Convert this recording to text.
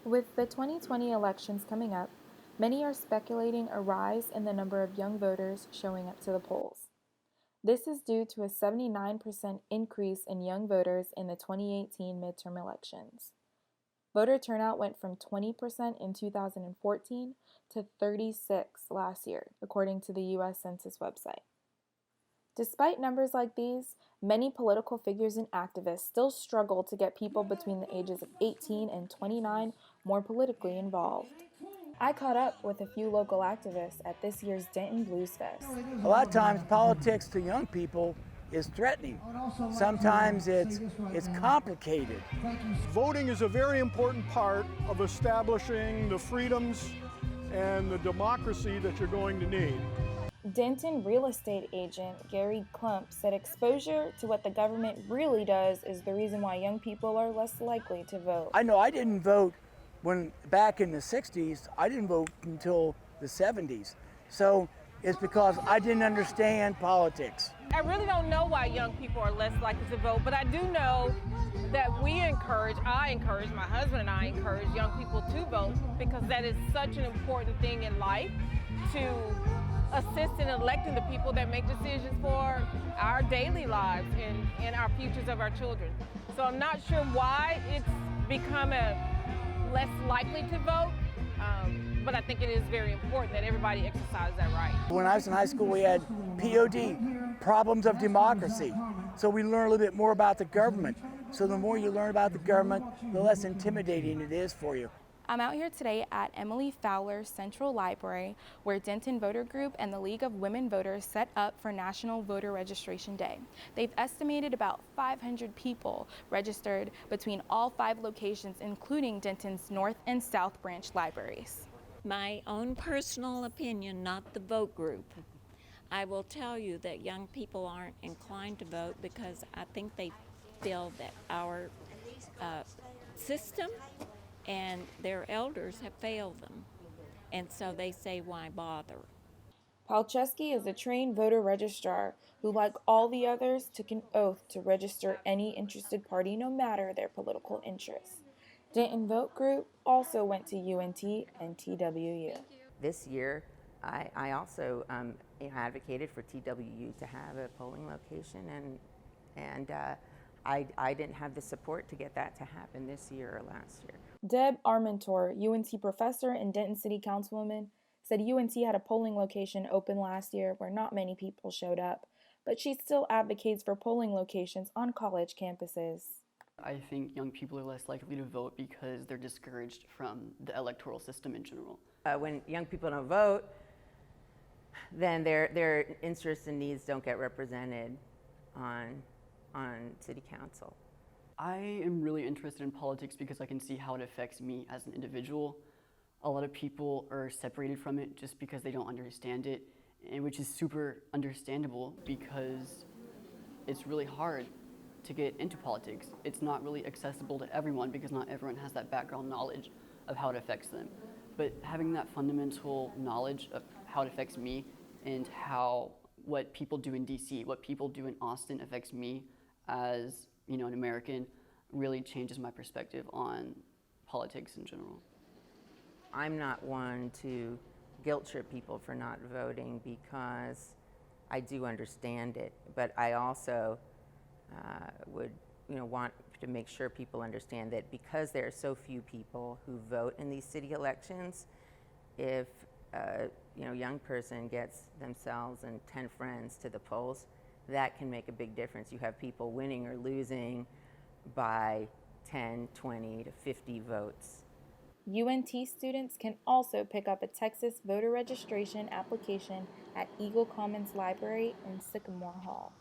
With the 2020 elections coming up, many are speculating a rise in the number of young voters showing up to the polls. This is due to a 79% increase in young voters in the 2018 midterm elections. Voter turnout went from 20% in 2014 to 36% last year, according to the U.S. Census website. Despite numbers like these, many political figures and activists still struggle to get people between the ages of 18 and 29 more politically involved. I caught up with a few local activists at this year's Denton Blues Fest. A lot of times politics to young people is threatening. Sometimes it's complicated. Voting is a very important part of establishing the freedoms and the democracy that you're going to need. Denton real estate agent Gary Klump said exposure to what the government really does is the reason why young people are less likely to vote. I know I didn't vote when back in the 60s. I didn't vote until the 70s. So it's because I didn't understand politics. I really don't know why young people are less likely to vote, but I do know that I encourage, my husband and I encourage young people to vote because that is such an important thing in life to assist in electing the people that make decisions for our daily lives and our futures of our children. So I'm not sure why it's become less likely to vote, but I think it is very important that everybody exercise that right. When I was in high school, we had POD, problems of democracy. So we learn a little bit more about the government. So the more you learn about the government, the less intimidating it is for you. I'm out here today at Emily Fowler Central Library, where Denton Voter Group and the League of Women Voters set up for National Voter Registration Day. They've estimated about 500 people registered between all 5 locations, including Denton's North and South Branch libraries. My own personal opinion, not the vote group. I will tell you that young people aren't inclined to vote because I think they feel that our system and their elders have failed them. And so they say, why bother? Paul Chesky is a trained voter registrar who, like all the others, took an oath to register any interested party no matter their political interests. Denton Vote Group also went to UNT and TWU. This year, I also advocated for TWU to have a polling location, and I didn't have the support to get that to happen this year or last year. Deb Armentor, UNT professor and Denton City Councilwoman, said UNT had a polling location open last year where not many people showed up, but she still advocates for polling locations on college campuses. I think young people are less likely to vote because they're discouraged from the electoral system in general. When young people don't vote, then their interests and needs don't get represented on city council. I am really interested in politics because I can see how it affects me as an individual. A lot of people are separated from it just because they don't understand it, and which is super understandable because it's really hard to get into politics. It's not really accessible to everyone because not everyone has that background knowledge of how it affects them. But having that fundamental knowledge of how it affects me and how what people do in DC, what people do in Austin affects me as an American really changes my perspective on politics in general. I'm not one to guilt trip people for not voting because I do understand it, but I also would want to make sure people understand that because there are so few people who vote in these city elections, if a young person gets themselves and 10 friends to the polls, that can make a big difference. You have people winning or losing by 10, 20 to 50 votes. UNT students can also pick up a Texas voter registration application at Eagle Commons Library in Sycamore Hall.